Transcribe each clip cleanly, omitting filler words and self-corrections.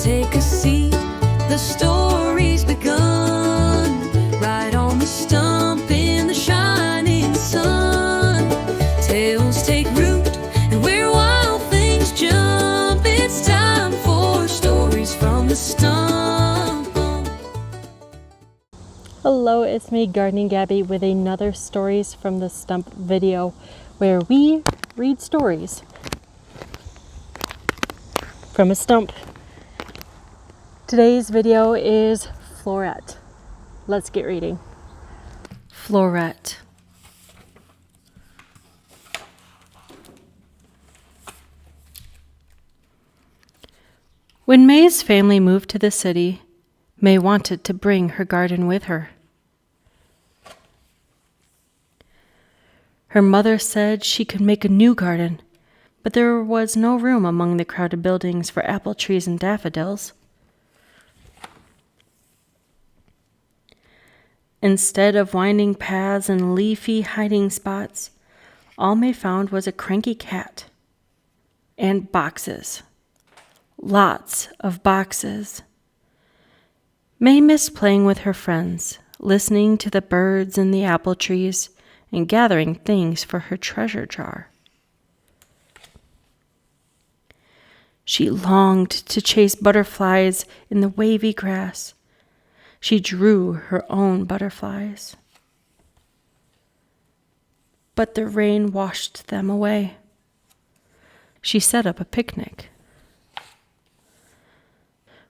take a seat, the story's begun. Right on the stump in the shining sun. Tales take root and where wild things jump. It's time for stories from the stump. Hello, it's me, Gardening Gabbie, with another Stories from the Stump video where we read stories from a stump. Today's video is Florette. Let's get reading. Florette. When May's family moved to the city, May wanted to bring her garden with her. Her mother said she could make a new garden, but there was no room among the crowded buildings for apple trees and daffodils. Instead of winding paths and leafy hiding spots, all May found was a cranky cat and boxes. Lots of boxes. May missed playing with her friends, listening to the birds in the apple trees, and gathering things for her treasure jar. She longed to chase butterflies in the wavy grass. She drew her own butterflies. But the rain washed them away. She set up a picnic.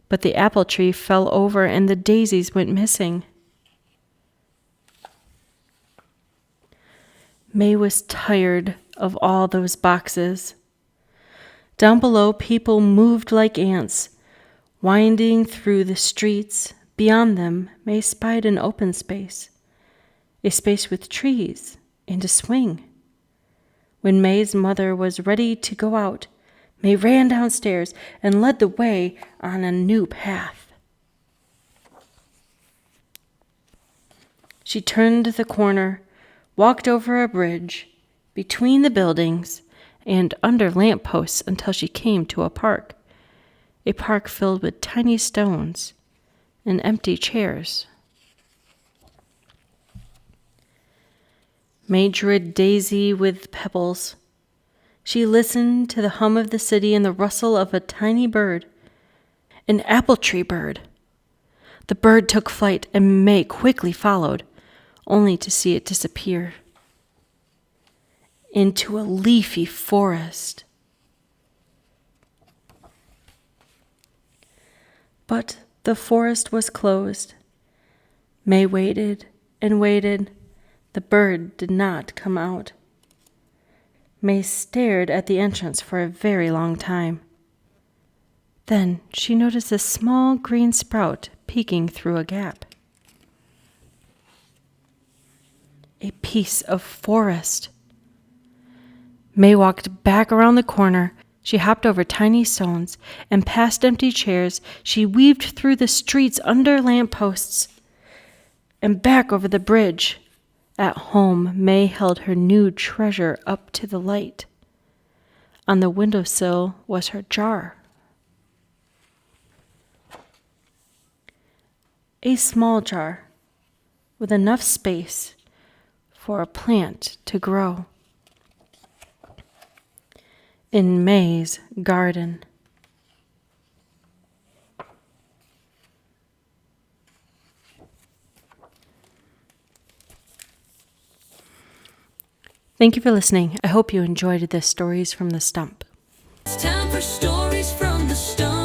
But the apple tree fell over and the daisies went missing. May was tired of all those boxes. Down below, people moved like ants, winding through the streets. Beyond them, May spied an open space, a space with trees and a swing. When May's mother was ready to go out, May ran downstairs and led the way on a new path. She turned the corner, walked over a bridge, between the buildings, and under lampposts until she came to a park filled with tiny stones and empty chairs. May drew a daisy with pebbles. She listened to the hum of the city and the rustle of a tiny bird, an apple tree bird. The bird took flight, and May quickly followed, only to see it disappear into a leafy forest. But the forest was closed. May waited and waited. The bird did not come out. May stared at the entrance for a very long time. Then she noticed a small green sprout peeking through a gap. A piece of forest. May walked back around the corner. She hopped over tiny stones and past empty chairs. She weaved through the streets under lampposts and back over the bridge. At home, May held her new treasure up to the light. On the windowsill was her jar. A small jar with enough space for a plant to grow. In May's garden. Thank you for listening. I hope you enjoyed this Stories from the Stump. It's time for stories from the stump.